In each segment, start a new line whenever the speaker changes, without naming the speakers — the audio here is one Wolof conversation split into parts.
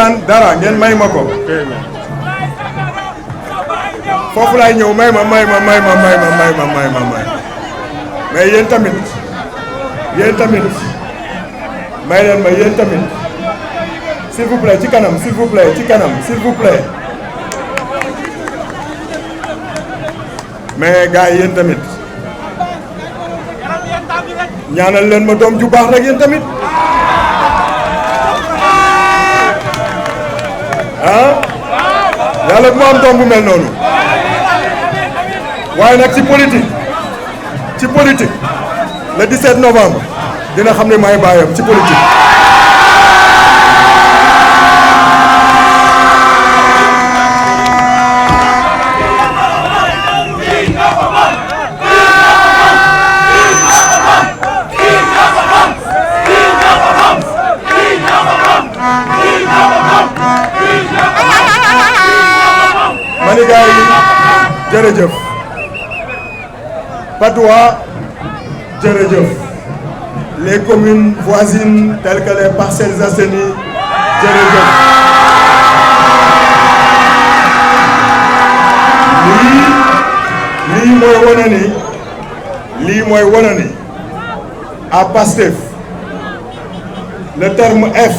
ñaan dara ngeen may ma ko foofu laay ñëw may ma mais yéen tamit may leen ma yéen tamit s'il vous plaît ci kanam s'il vous plaît mais gars yi yéen tamit ñaanal leen ma doom ju baax rek yéen tamit ah yàlla bu ma am doom bu mel noonu waaye nag ci politique le 17 novembre dina xam ne maay baayam ci politique. mani gars yi jërëjëf Patte d'Oie jërëjëf les communes voisines telles que les Parcelles Assainies jërëjëf lii mooy wane ni à Pastef le terme F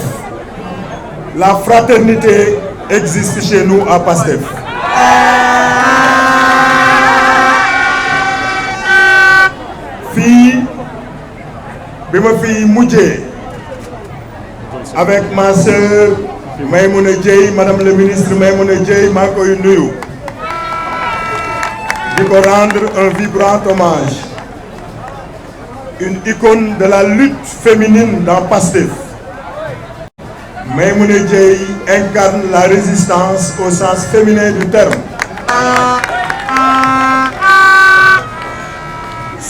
la fraternité existe chez nous à Pastef. fii bi ma fi mujjee avec ma sœur Maïmouna Dièye madame le ministre Maïmouna Dièye maa ngi koy nuyu di ko rendre un vibrant hommage une icône de la lutte féminine dans Pastef. Maïmouna Dièye incarne la résistance au sens féminin du terme.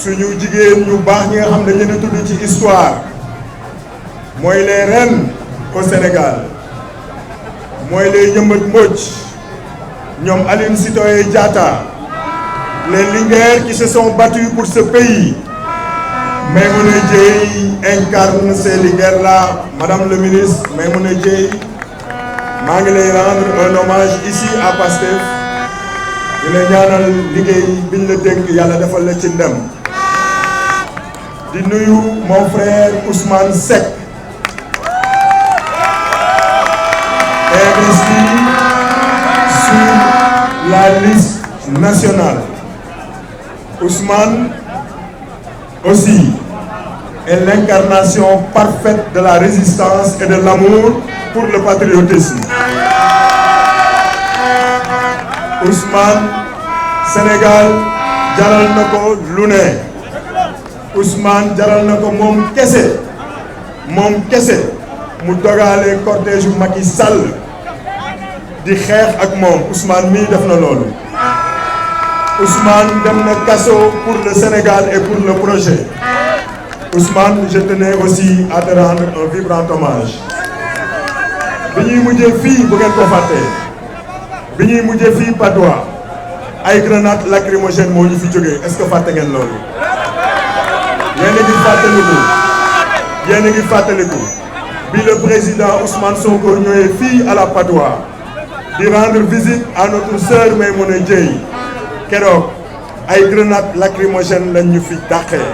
suñu jigéen ñu baax ñi nga xam ne dañu leen tudd ci histoire mooy les reines au Sénégal mooy les Ñëmbat Mbodj ñoom Aline Sitoé Diatta les linguères qui se sont battues pour ce pays. Maïmouna Dièye incarne ces linguères-là. Madame le ministre Maïmouna Dièye maa ngi lay rendre un hommage ici à Pastef di la ñaanal liggéey biñ la dénk yàlla defal la ci ndem. di nuyu mon frère Ousmane Seck investi sur la liste nationale. Ousmane aussi est l'incarnation parfaite de la résistance et de l'amour pour le patriotisme. Ousmane Sénégal jaral na ko lu ne. Ousmane jaral na ko moom kese mu dogaale cortège yu Macky Sall di xeex ak moom. Ousmane mii def na loolu. Ousmane dem na kaso pour le Sénégal et pour le projet. Ousmane, je tenais aussi à te rendre un vibrant hommage. bi ñuy mujjee fii bu ngeen ko fàttee bi ñuy mujjee fii Patte d'Oie ay grenades lacrymogènes moo ñu fi jógee est-ce que fàtte ngeen loolu. yéen a ngi fàttaliku bi le président Ousmane Sonko ñëwee fii à la Patte d'Oie di rendre visite à notre sœur Maïmouna Dièye keroog ay grenades lacrymogènes lañ ñu fi dàqee.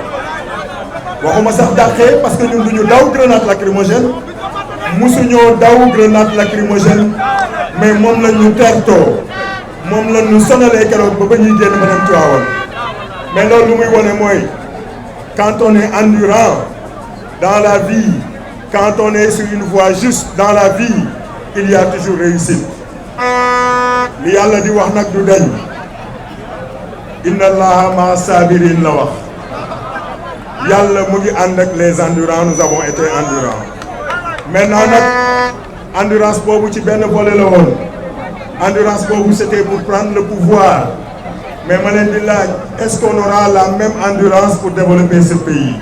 waxuma sax dàqee parce que ñun duñu daw grenade lacrymogène musuñoo daw grenade lacrymogène mais moom la ñu tertoo moom la ñu sonalee keroog ba ñuy génn ba dem Tivaouane. mais loolu lu muy wone mooy quand on est endurant dans la vie quand on est sur une voie juste dans la vie il y a toujours réussite. li yàlla di wax nag du dañ inna allaha ma sabirin la wax. yàlla mu ngi ànd ak les endurants nous avons été endurants. maintenant nag endurance boobu ci benn volet la woon. endurance boobu c'était pour prendre le pouvoir. mais ma leen di laaj est-ce qu'on aura la même endurance pour développer ce pays.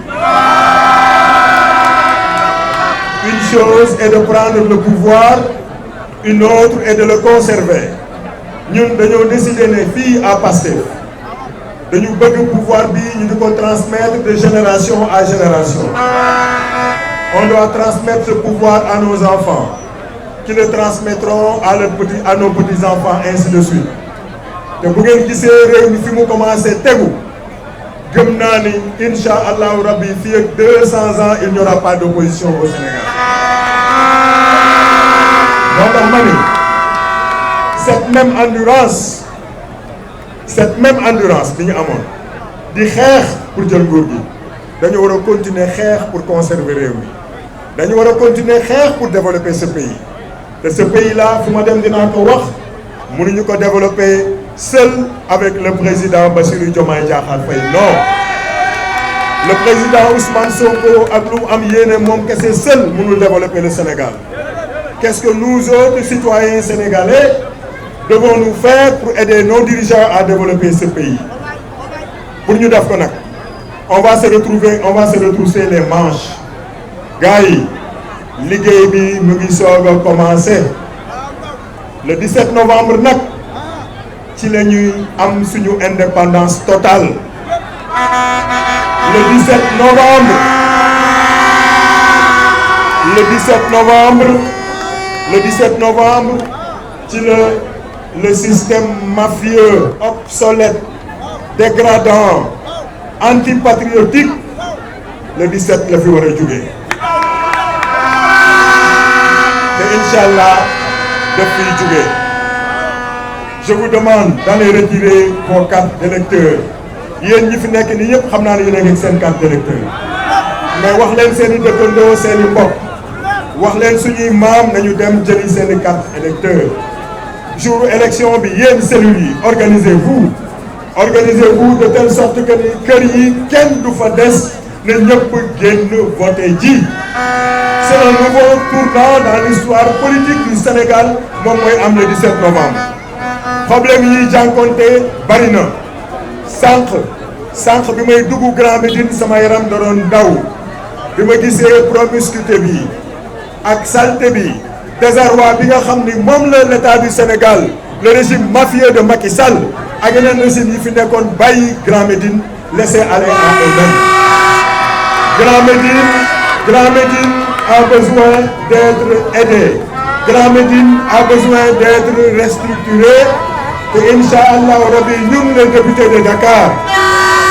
une chose est de prendre le pouvoir une autre est de le conserver. ñun dañoo décider ne fii à Pastef dañu bëgg pouvoir bi ñu di ko transmettre de génération à génération. on doit transmettre ce pouvoir à nos enfants qui le transmettront à nos petits-enfants, ainsi de suite. Et vous voyez qui c'est réuni commencé tegu. Gëm naa ni incha allahu rabbi fii ak 200 ans il n'y aura pas d'opposition au Sénégal. Donc ma ni cette même endurance bi ñu amoon di xeex pour jël nguur gi dañu war a continuer xeex pour conserver réew mi dañu war a continuer xeex pour développer ce pays te ce pays là fu ma dem dinaa ko wax mënuñu ko développer seul avec le président Bassirou Diomaye Diakhar Faye. Non. Le président Ousmane Sonko ak lu am yéene moom kese seul mënul développer le Sénégal. Qu'est-ce que nous autres citoyens sénégalais devons nous faire pour aider nos dirigeants à développer ce pays? Pour ñu def ko nag on va se retrousser les manches. Gars yi liggéey bi mu ngi soog a commencer. Le 17 novembre nag ci la ñuy am suñu indépendance totale. Le 17 novembre ci le système mafieux obsolète dégradant antipatriotique le 17 la fi war a jógee te inchallah daf fiy jógee. Je vous demande d'aller retirer vos cartes d'électeurs. Yéen ñi fi nekk ni ñëpp xam naa ne yéen a ngi seen carte d'électeur mais wax leen seen i dëkkandoo seen i mbokk wax leen suñuy maam nañu dem jëli seen i carte électeur. Jour élection bi yéen cellules yi organisez-vous de telle sorte que ni kër yi kenn du fa des na ñëpp génn voter ji. C'est un nouveau tournant dans l'histoire politique du Sénégal moom mooy am le 17 novembre. Problème yi jànkonte bari na sànq bi may dugg Grand Médine sama yaram da doon daw bi ma gisee promiscuité bi ak saleté bi désarroi bi nga xam ni moom la l'État du Sénégal le régime mafieux de Macky Sall ak yeneen régime yi fi nekkoon bàyyi Grand Médine laisser aller à eux-mêmes. Grand Médine a besoin d'être aidé. Grand Médine a besoin d'être restructuré. Et Inch'Allah Rabbi, nous les députés de Dakar,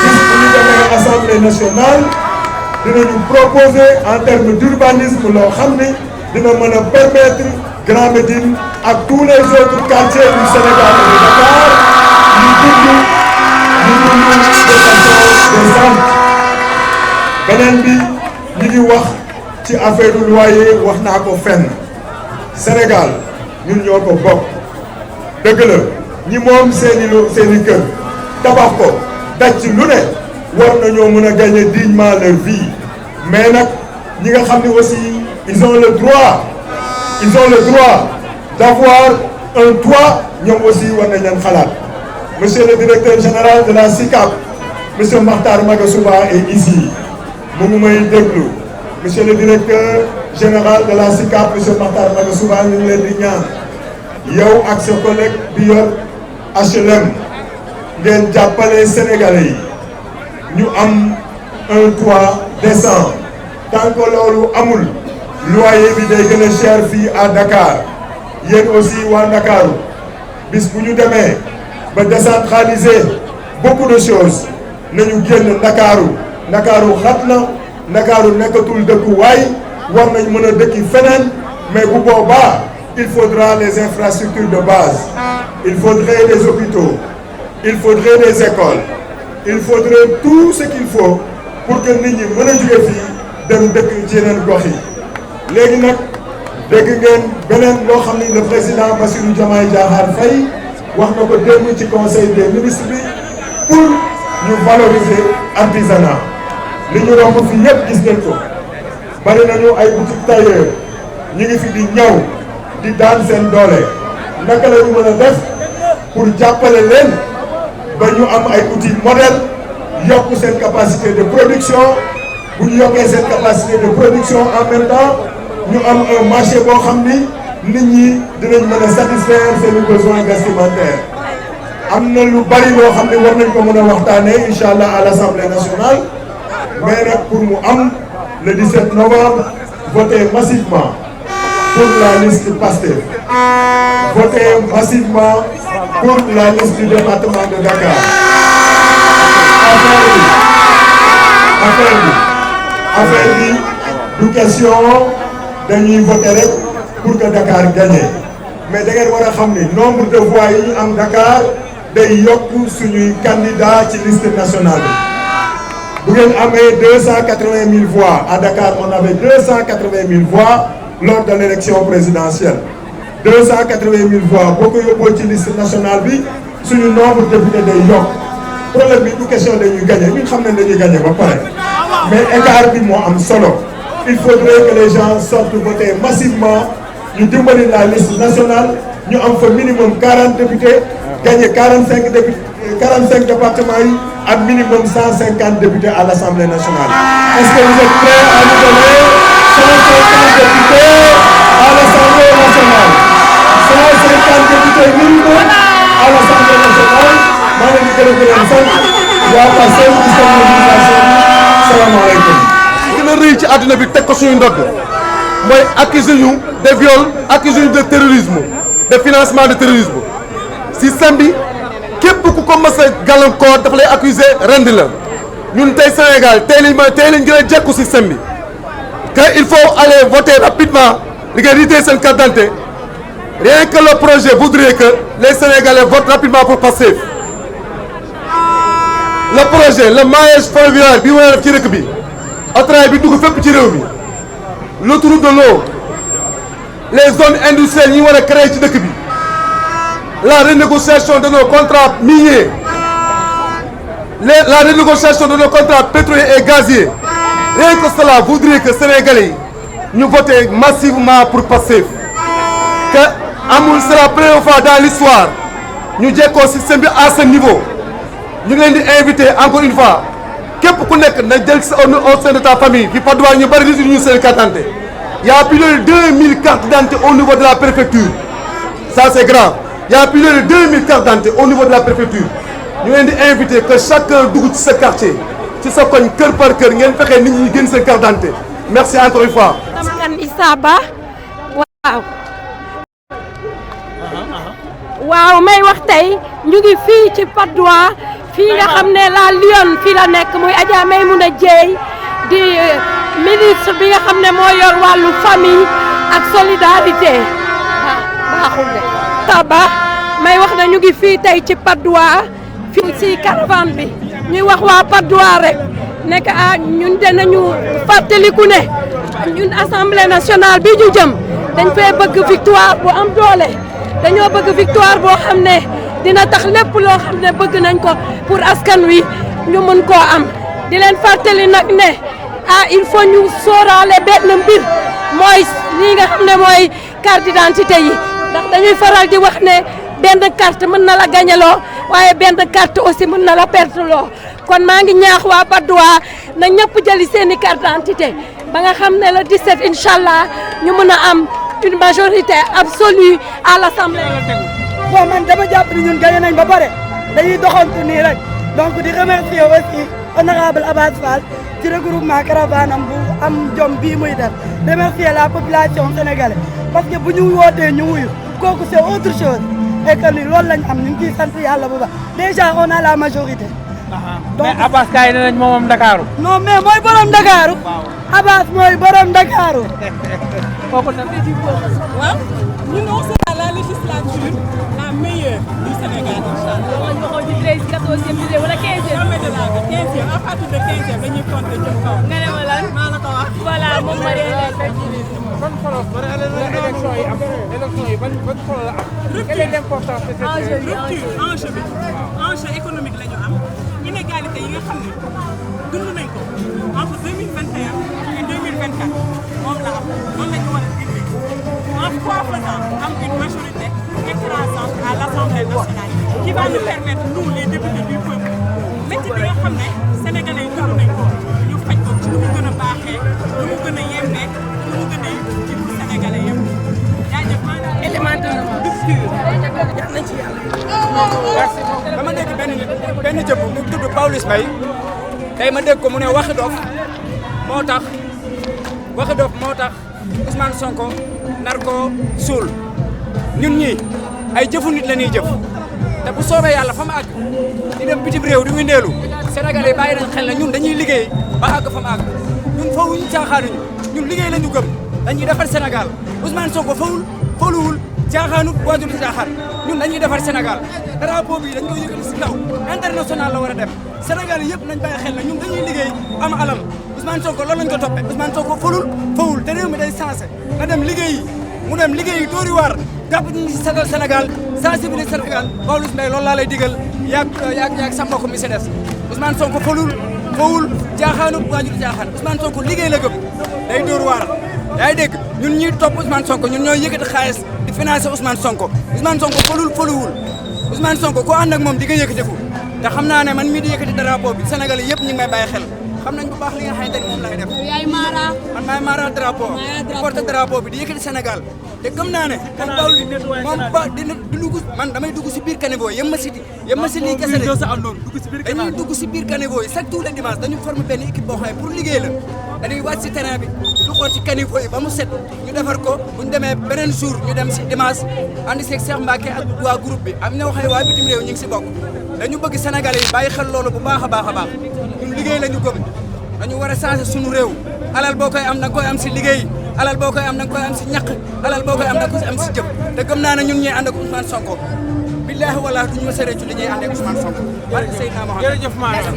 puisque nous avons l'Assemblée nationale, de nous proposer en termes d'urbanisme, de nous permettre Grand Médine à tous les autres quartiers du Sénégal et de Dakar, nous de façon décente. Beneen bi ñu ngi wax ci affaire du loyer wax naa ko fenn Sénégal ñun ñoo ko bokk dëgg la ñi moom seeni kër tabax ko daj ci lu ne war nañoo mën a gagner dignement leur vie mais nag ñi nga xam ne aussi ils ont le droit d'avoir un toit ñoom aussi war nañ leen xalaat. Monsieur le directeur général de la SICAP monsieur Makhtar Magasuba est ici mu ngi may déglu monsieur le directeur général de la SICAP monsieur Makhtar Magasuba ñu ngi leen di ñaan yow ak sa collègue bi yor HLM ngeen jàppale Sénégalais yi ñu am un toit décent tant que loolu amul loyer bi day gën a cher fii à Dakar yéen aussi waa Ndakaaru bis bu ñu demee ba décentraliser beaucoup de choses nañu génn Ndakaaru xat na Ndakaaru nekkatul dëkkuwaay war nañ mën a dëkki feneen mais bu boobaa il faudra les infrastructures de base il faudrait des hôpitaux il faudrait des écoles il faudrait tout ce qu'il faut pour que nit ñi mën a jóge fii dem dëkk ci yeneen gox yi. léegi nag dégg ngeen beneen loo xam ni le président Bassirou Diomaye Diakhar Faye wax na ko démb ci conseil des ministres bi pour ñu valoriser artisanat li ñu romb fi yëpp gis ngeen ko bari nañu ay boutique tailleur ñu ngi fi di ñaw di daan seen doole naka la ñu mën a def pour jàppale leen ba ñu am ay outils modèles yokk seen capacité de production bu ñu yokkee seen capacité de production en même temps ñu am un marché boo xam ni nit ñi dinañ mën a satisfaire seen besoins vestimentaires. am na lu bari loo xam ne war nañ ko mën a waxtaanee incha allah à l'Assemblée nationale mais nag pour mu am le 17 novembre voter massivement pour la liste PASTEF. Votez massivement pour la liste du département de Dakar. Affaire bi du question dañuy voter rek pour que Dakar gagne. Mais da ngeen war a xam ni nombre de voix yi ñu am Dakar day yokk suñuy candidat ci liste nationale bi. Bu ngeen amee 280 000 voix à Dakar, on avait 280 000 voix lors de l'élection présidentielle. 280 000 voix boo ko yóbboo ci liste nationale bi suñu nombre de députés day yokk. Problème bi du question dañuy gagner ñun xam nañ dañuy gagner ba pare mais écart bi moo am solo. Il faudrait que les gens sortent voter massivement. Ñu dimbali la liste nationale ñu am fa minimum 40 députés gagner 45 députés 45 départements yi ak minimum 150 députés à l'Assemblée nationale. Est-ce que vous êtes prêts à nous donner 150 députés à l'Assemblée nationale? 150 députés minimum à l'Assemblée nationale. maa ngi leen di gërëm di leen sant waa Pastef ci seen mobilisation bi. Salaamaaleykum.
li gën a rëy ci àdduna bi teg ko suñu ndodd mooy accusé ñu de viol, accusé ñu de terrorisme, de financement de terrorisme. Système bi képp ku ko mës a gàllankoor dafa lay accusé rendi la ñun tey Sénégal tey lañ gën a jekku système bi que il faut aller voter rapidement li nga rité seen carte d'identité. Rien que le projet voudrait que les Sénégalais votent rapidement pour Pastef. Le projet le maillage ferroviaire bi war a def ci dëkk bi autorail bi dugg fépp ci réew mi l'autoroute de l'eau, les zones industrielles yi war a créer ci dëkk bi, la renégociation de nos contrats miniers, la renégociation de nos contrats pétroliers et gaziers. Rien que cela voudrait que Sénégalais yi ñu voter massivement pour Pastef. Que amul c'est la première fois dans l'histoire ñu jekkoo système bi à ce niveau. ñu ngi leen di inviter encore une fois képp ku nekk na jël au sein de ta famille fi Patte d'Oie ñu bari li ñu seen carte d'identité. Il y a plus de 2000 cartes d'identité au niveau de la préfecture. Ça c'est grand. Il y a plus de 2000 cartes d'identité au niveau de la préfecture. ñu leen di inviter que chacun dugg ci sa quartier ci sa koñ kër par kër ngeen fexe nit ñi génn seen carte d'identité. Merci encore une fois.
waaw may wax tey ñu ngi fii ci Patte d'Oie fii nga xam ne la Lyon fii la nekk muy Adja Maymouna Dieye di ministre bi nga xam ne moo yor wàllu famille ak solidarité baaxul de taba may wax ne ñu ngi fii tey ci Patte d'Oie fii ci caravane bi ñuy wax waa Patte d'Oie rek nekk ñun dinañu fàttaliku ne ñun assemblée nationale bi ñu jëm dañ fee bëgg victoire bu am doole. dañoo bëgg victoire boo xam ne dina tax lépp loo xam ne bëgg nañ ko pour askan wi ñu mën koo am di leen fàttali nag ne il faut ñu sóoraale benn mbir mooy lii nga xam ne mooy carte d'identité yi ndax dañuy faral di wax ne benn carte mën na la gañaloo waaye benn carte aussi mën na la perteloo kon maa ngi ñaax waa Patte d'Oie na ñëpp jëli seeni carte d'identité ba nga xam ne le 17 incha allah ñu mën a am une majorité absolue à l'Assemblée.
bon man dama jàpp ni ñun gagné nañ ba pare dañuy doxantu nii rek donc di remercier aussi honorable Abass Fall ci regroupement caravane am bu am jom bii muy def remercier la population sénégalaise parce que bu ñu wootee ñu wuyu kooku c'est autre chose et que ni loolu lañ am ñu ngi ciy sant yàlla bu baax déjà on a la majorité.
donc mais Abass kaay nañ moom Ndakaaru.
non mais mooy borom Ndakaaru. Abass mooy borom Ndakaaru.
waaw
ñun on sera la législature la meilleure du Sénégal inchallah.
loolu la ñu waxoon ci 13 14e bi wala 15e.
jamais de la 15e à partir de 15e dañuy compter jëm kaw.
nga ne ma lan
maa la ko wax.
voilà moom ma réer lay fekk.
ban solo élection yi am élection yi ban solo la am. quelle est l'importance de cette
enjeu bi enjeu économique la ñu am inégalité yi nga xam ne dund nañ ko entre 2021 et 2024 moom la am noonu la ñu war a dindi en quoi faisant am une majorité écrasante à l'Assemblée nationale qui va nous permettre nous les députés du peuple métti bi nga xam ne sénégalais yi dund nañ ko ñu faj ko ci lu mu gën a baaxee lu mu gën a yembee lu mu gën a ci pour sénégalais yëpp jaajëf maanaam élément de rupture yal nañ ci yàlla.
merci dama dégg benn jëmm mu tudd Pawlish Mbaye tey ma dégg ko mu ne waxi dof moo tax Ousmane Sonko nar ko suul ñun ñii ay jëfu nit la ñuy jëf te bu soobee yàlla fa mu àgg di dem bitim réew di windeelu Sénégalais yi bàyyi nañ xel na ñun dañuy liggéey ba àgg fa mu àgg ñun fawuñu caaxaanuñu ñun liggéey la ñu gëm dañuy defar Sénégal Ousmane Sonko fawuwul caaxaanut waajul caaxaan ñun dañuy defar Sénégal drapeau bi dañ koy yëkkati si kaw international la war a dem Sénégal yëpp nañ bàyyi xel na ñun dañuy liggéey am alal Ousmane Sonko loolu lañ ko toppee Ousmane Sonko fawul te réew mi day sensé na dem liggéeyi mu dem liggéeyi tóori waar jàpp ñu si setal Sénégal sensibiliser Sénégal Pawlish Mbaye loolu laa lay digal yaag sa mbokk mi si des Ousmane Sonko fawul caaxaanut waajul caaxaan Ousmane Sonko liggéey la gëm day dóor waar yaa ngi dégg ñun ñuy topp Ousmane Sonko ñun ñooy yëkkati xaalis di financer Ousmane Sonko Ousmane Sonko foluwul Ousmane Sonko ko ànd ak moom di nga yëkkatiku te xam naa ne man mii di yëkkati drapeau bi Sénégalais yëpp ñu ngi may bàyyi xel xam nañ bu baax li nga xamante ni moom lay def.
yaay Mara.
man maay Mara drapeau. porte drapeau bi di yëkkati Sénégal te gëm naa ne. moom ba dina dugg man damay dugg si biir caniveau yem ma si lii kese de dañuy dugg si biir caniveau yi chaque tous les dimanches dañu former benn équipe boo xam ne pour liggéey la dañuy wàcc si terrain bi du xool si caniveau yi ba mu set ñu defar ko bu ñu demee beneen jour ñu dem si dimanche andi seeg Cheikh Mbacke ak waa groupe bi am na wax ne waa bitim réew ñu ngi si bokk dañu bëgg Sénégalais yi bàyyi xel loolu bu baax a baax a baax ñun liggéey la ñu gëm dañu war a changer suñu réew alal boo koy am da nga koy am si liggéey alal boo koy am da nga koy am si ñaq alal boo koy am da nga koy am si jëf te gëm naa ne ñun ñuy ànd ak Ousmane Sonko billaahi wallaahi duñu ma sëree ci li ñuy ànd ak Ousmane Sonko barke Seydina Mohamed
jërëjëf maanaam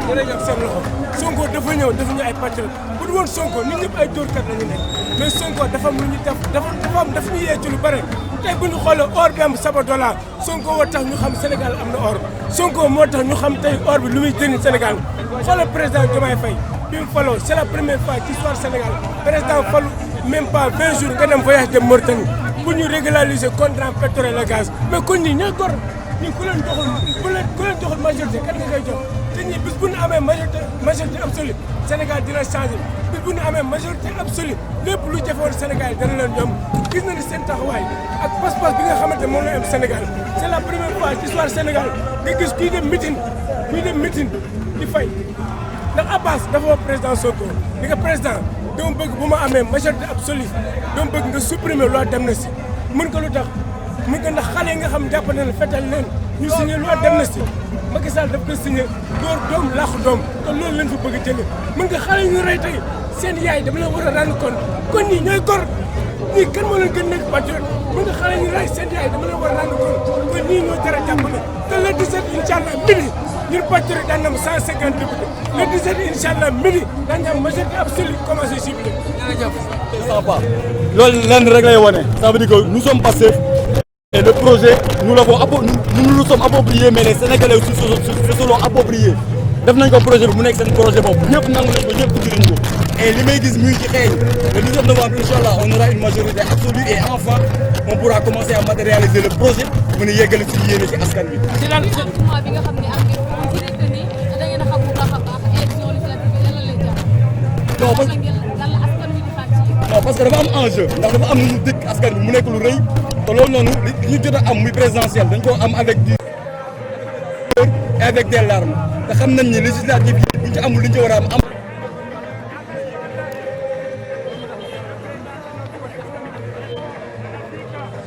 jërëjëf seen loxo Sonko dafa ñëw dafa ñu ay patriote bu dul woon Sonko nit ñëpp ay dóorkat la ñu nekk mais Sonko dafa am lu ñu def dafa ñu yee ci lu bare tey bu ñu xoolee or bi am $7 Sonko moo tax ñu xam Sénégal am na or Sonko moo tax ñu xam tey or bi lu muy jëriñ Sénégal xoolal président Diomaye Faye bi mu faloo c'est la première fois ci histoire Sénégal président falu même pas 20 jours nga dem voyage dem Mauritanie pour ñu régulariser contrat pétrole et gaz mais kon ñi ñooy gor ñi ku leen joxul majorité kat nga koy jox te ñi bis bu ñu amee majorité absolue Sénégal dina changé bis bu ñu amee majorité absolue lépp lu jafewoon Sénégal dana leen ñoom gis na ni seen taxawaay ak pas-pas bi nga xamante moom la am Sénégal c'est la première fois ci histoire Sénégal nga gis kuy dem meeting di fay ndax Abbas dafa wax président Sonko ni nga président dama bëgg bu ma amee majorité absolue dama bëgg nga supprimer loi d'amnistie mën ko lu tax mën ko ndax xale yi nga xam jàpp na ne fetal leen ñu signé loi d'amnistie Macky Sall daf ko signé góor doom laaxu doom kon loolu leen fa bëgg a jëlee mën nga xale yi ñu rey tey seen yaay dama la war a rendre compte kon ñii ñooy gor ñii kan moo leen gën nekk patriote mën nga xale yi ñu rey seen yaay dama la war a rendre compte kon ñii ñoo jar a jàppale te le 17 incha allah midi ñun patriote daan am 150 députés le 17 incha allah midi daañu am majorité absolue commencé ciblé.
jërëjëf.
loolu lenn rek lay wane ça veut dire que nous sommes passifs et le projet nous nous sommes appropriés mais les Sénégalais aussi se sont appropriés def nañ ko projet bi mu nekk seen projet boobu ñëpp nangu nañ ko ñëpp dugg nañ ko et li may gis muy ci xeeñ le 19 novembre inchallah on aura une majorité absolue et enfin on pourra commencer à matérialiser le projet mën a yeggale suñu yéene ci askan bi.
ci lan bi nga xam ne am ngeen ko mu nekk nii da ngeen a xam bu baax a baax élection législative lan la lay jàpp.
non parce que
lan la askan wi di xaar ci
non parce que dafa am enjeu ndax dafa am lu ñu dëkk askan bi mu nekk lu rëy te loolu noonu li ñu jot a am muy présidentiel dañ koo am avec du et avec des larmes te xam nañ ni législative yi buñ ci amul li ñu ci war a am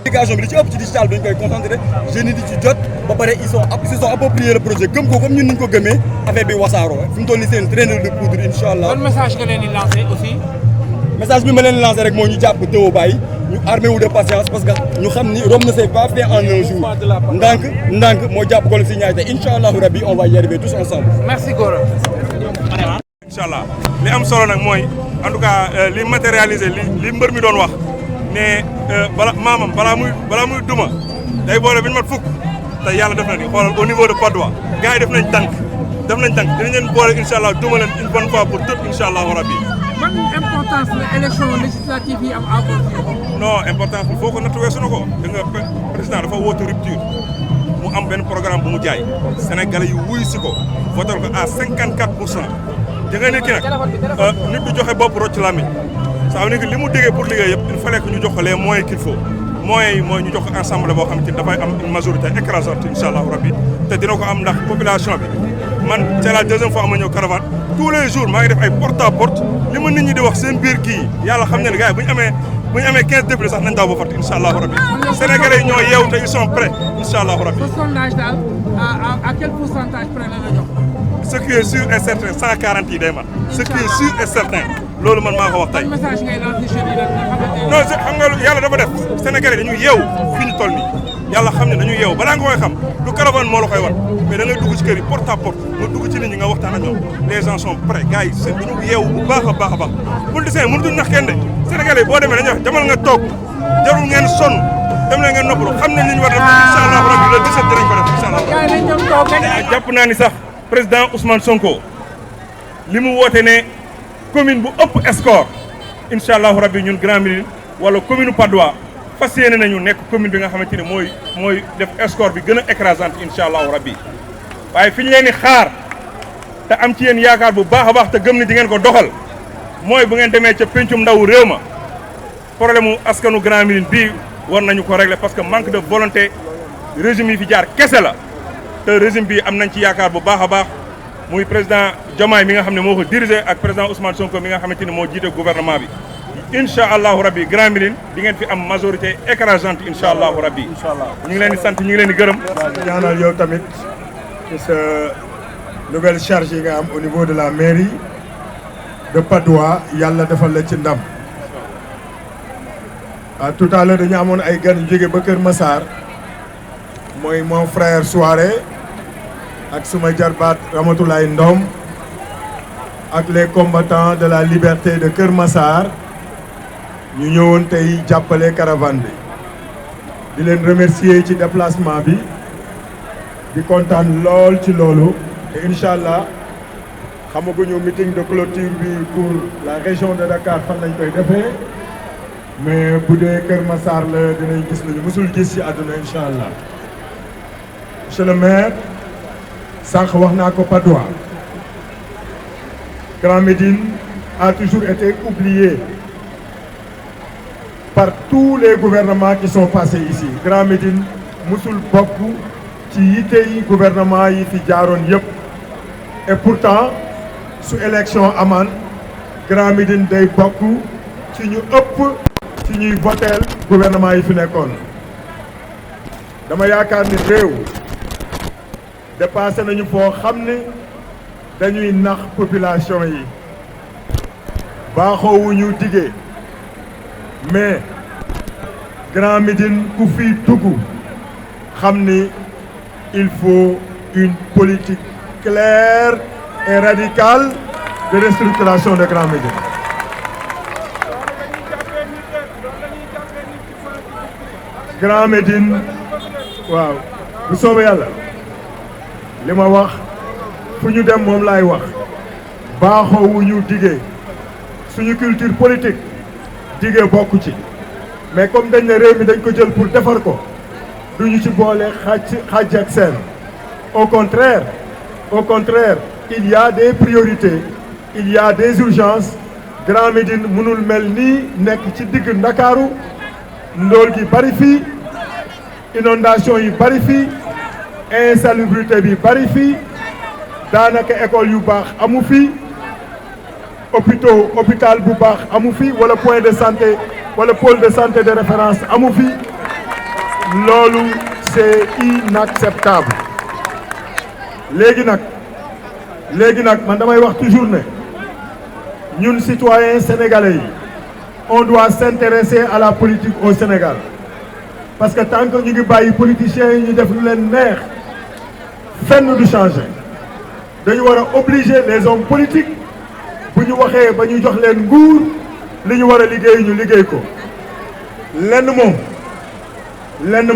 communication bi li ci ëpp ci digital bi dañ koy concentré jeunes yi di ci jot ba pare ils se sont approprié le projet gëm ko comme ñun niñ ko gëmee affaire bi wasaaroo fi mu toll nii seen traîneur de poudre incha allah.
ban message nga leen di lancé aussi.
message bi ma leen lancé rek moo ñu jàpp teewoo bàyyi ñu armé wu de patience parce que ñu xam ni Rome ne s'est pas fait en un jour ndànk moo jàpp golo si ñaay te incha allahu rabbi on va y arriver tous ensemble.
merci Gora.
incha allah li am solo nag mooy en tout cas li matérialiser li mbër mi doon wax ne maamam balaa muy duma day boole bi ñu mat fukk te yàlla def na ni xoolal au niveau de Patte d'Oie gars yi def nañ tànk dinañ leen boole incha allah duma leen une bonne fois pour toutes incha allahu rabbi.
ban importance la élection législative yi am à
non importance bi foo ko natt weesu na ko da nga président dafa woote rupture mu am benn programme bu mu jaay Sénégalais yu wuyu si ko votal ko à 54%. jëngee nit ki nag nit du joxe bopp rocc làmmiñ ça veut dire que li mu déggee pour liggéey yëpp il fallait que ñu jox ko les moyens qu'il faut moyens yi mooy ñu jox ko ensemble boo xam te dafay am une majorité écrasante incha allahu rabbi te dina ko am ndax population bi
man c'est la deuxième fois ma ñëw caravane tous les jours maa ngi def ay porte à porte li ma nit ñi di wax seen biir kii yàlla xam ne ne gars yi bu ñu amee 15 députés sax nañ daw ba fàtte incha allahu rabbi Sénégalais yi ñoo yeewu te ils sont prêts incha allahu rabbi.
ce sondage daal à quel pourcentage près la jox.
ce qui est sûr et certain 140 yi day mat. ce qui est sûr et certain loolu man maa ko wax tey.
message ngay lancer jeunes yi nag
non xam nga yàlla dafa def Sénégalais dañu yeewu fi ñu toll nii yàlla xam ne dañu yeewu balaa nga koy xam du caravane moo la koy wan mais da ngay dugg ci kër yi porte à porte nga dugg ci nit ñi nga waxtaan ak ñoom les gens sont prêts gars yi dañu yeewu bu baax a baax a baax politiciens yi mënutuñ nax kenn de Sénégalais yi boo demee dañuy wax demal nga toog jarul ngeen sonn dem leen ngeen noppalu xam nañ li ñu war a def incha allah rabbi le 17 dinañ ko def incha allah. jàpp naa ni sax président Ousmane Sonko li mu woote ne commune bu ëpp score incha allah rabbi ñun Grand Médine wala commune Patte d'Oie fas yéene nañu nekk commune bi nga xamante ne mooy def score bi gën a écrasante incha allahu rabbi waaye fi ñu leen di xaar te am ci yéen yaakaar bu baax a baax te gëm ni di ngeen ko doxal mooy bu ngeen demee ca pencum ndaw réew ma problème mu askanu Grand Médine bii war nañu ko régler parce que manque de volonté régime yi fi jaar kese la te régime bi am nañ ci yaakaar bu baax a baax muy président Diomaye mi nga xam ne moo ko dirigé ak président Ousmane Sonko mi nga xamante ne moo jiite gouvernement bi. incha allahu rabbi Grand Médine di ngeen fi am majorité écrasante incha allahu rabbi. incha allah ñu ngi leen di sant ñu ngi leen di gërëm.
ñaanal yow tamit ci sa nouvelle charge yi nga am au niveau de la mairie de Patte d'Oie yàlla defal la ci ndam. tout à l'heure dañu amoon ay gan yu jóge ba Kër Massar mooy mon frère Souaré ak suma jarbaat Ramatoulaye Ndom ak les combattants de la liberté de Kër Massar. ñu ñëwoon tey jàppale caravane bi di leen remercier ci déplacement bi di kontaan lool ci loolu te incha allah xamaguñu meeting de clôture bi pour la région de Dakar fan lañ koy defee mais bu dee Kër Massar la dinañ gis lu ñu mësul gis ci àdduna incha allah. monsieur le maire sànq wax naa ko Patte d'Oie Grand Médine a toujours été oublié par tous les gouvernements qui sont passés ici Grand Médine musul bokk ci yitte yi gouvernement yi fi jaaroon yëpp et pourtant su élection amaan Grand Médine day bokk ci ñu ëpp ci ñuy voteel gouvernement yi fi nekkoon dama yaakaar ni réew dépassé nañu foo xam ne dañuy nax population yi baaxoowuñu dige mais Grand Médine ku fi dugg xam ni il faut une politique claire et radicale de restructuration de Grand Médine. Grand Médine waaw bu soobee yàlla li ma wax fu ñu dem moom laay wax baaxoowuñu dige suñu culture politique dige bokku ci mais comme dañ ne réew mi dañ ko jël pour defar ko duñu ci boole xaaj ak seen au contraire il y a des priorités il y a des urgences Grand Médine mënul mel nii nekk ci digg Ndakaaru ndóol gi bari fii inondation yi bari fii insalubrité bi bari fii daanaka école yu baax amu fi hôpital bu baax amu fi wala point de santé wala pôle de santé de référence amu fi loolu c'est inacceptable léegi nag man damay wax toujours ne ñun citoyens sénégalais yi on doit s'intéresser à la politique au Sénégal parce que tant que ñu ngi bàyyi politiciens yi ñu def lu leen neex fenn du changer dañu war a obliger les hommes politiques bu ñu waxee ba ñu jox leen nguur li ñu war a liggéey ñu liggéey ko lenn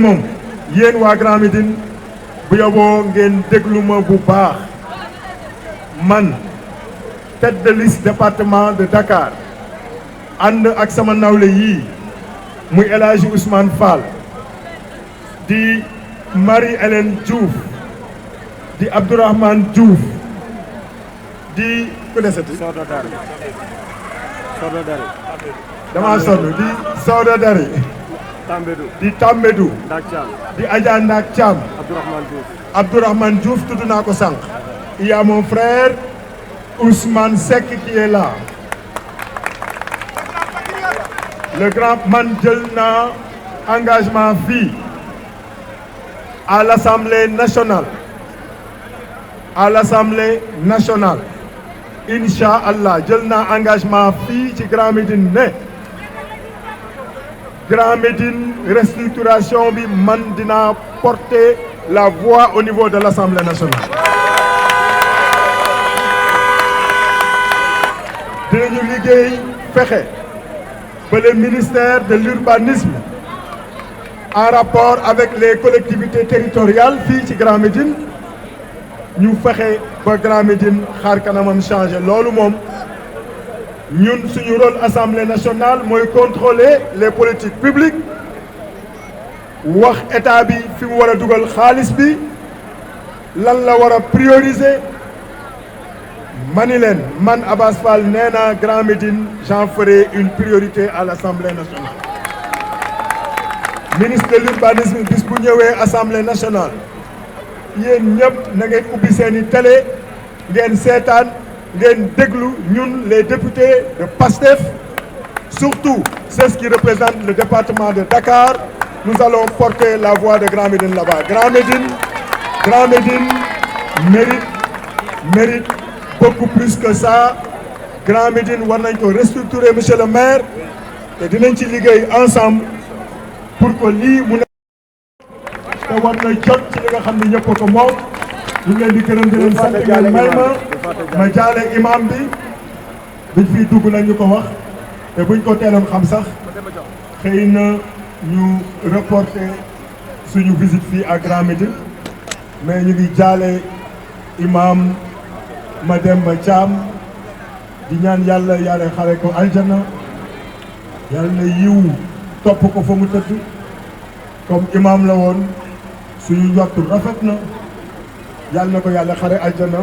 moom yéen waa Grand Médine bu yoboo ngeen déglu ma bu baax man tête de liste département de Dakar ànd ak sama nawle yii muy El Hadji Ousmane Fall di Marie-Hélène Diouf di Abdourahmane Diouf di ku desati dama sonn di Soda Dari di Tambédou di Adja Ndak Thiam Abdourahmane Diouf tudd naa ko sànq il y a mon frère Ousmane Seck qui est là. Le grand man jël na engagement fii à l'Assemblée nationale. À l'Assemblée nationale. Inch'Allah jël na engagement fii ci Grand Médine ne Grand Médine restructuration bi man dina porter la voix au niveau de l'Assemblée nationale. dinañu liggéey fexe ba le ministère de l'urbanisme en rapport avec les collectivités territoriales fii ci Grand Médine ñu fexe ba Grand Médine xaar kanamam changé loolu moom ñun suñu rôle Assemblée nationale mooy contrôler les politiques publiques wax état bi fi mu war a dugal xaalis bi lan la war a prioriser mani leen man Abass Fall nee na Grand Médine j'en ferai une priorité à l'Assemblée nationale. Ministre de l'urbanisme bis bu ñëwee Assemblée nationale yéen ñëpp na ngeen ubbi seeni télé ngeen seetaan ngeen déglu ñun les députés de PASTEF, surtout ceux qui représentent le département de Dakar. Nous allons porter la voix de Grand Médine là-bas. Grand Médine mérite beaucoup plus que ça. Grand Médine war nañ ko restructurer, monsieur le maire, te dinañ ci liggéey ensemble pour que lii mu ne te war na jot ci li nga xam ne ñëpp ko moom. ñu ngi leen di gërëm di leen sant ngeen may ma jaale imam bi biñ fiy dugg nañ ñu ko wax te buñ ko teeloon xam sax xëy na ñu reporter suñu visite fii à Grand Médine, mais ñu ngi jaale imam Mademba Thiam di ñaan yàlla xare ko aljana, yàlla yiw topp ko fa mu tëdd. comme imam la woon suñu njortu rafet na, yàlla na ko yàlla xare aljana.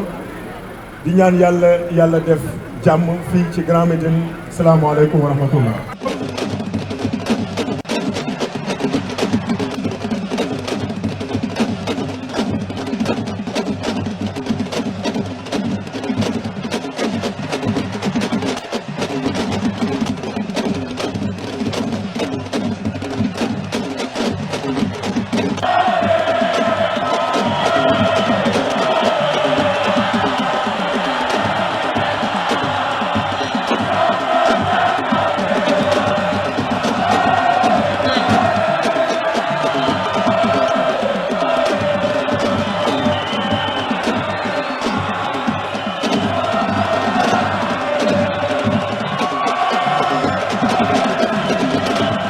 di ñaan yàlla def jàmm fii ci Grand Médine. salaamaaleykum wa rahmatullah.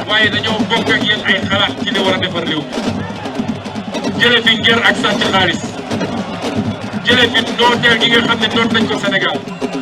waaye dañoo bokk ak yéen ay xalaat ci li war a defar réew mi jële fi nger ak sàcc xaalis jële fi nooteel gi nga xam ne noot nañ ko Sénégal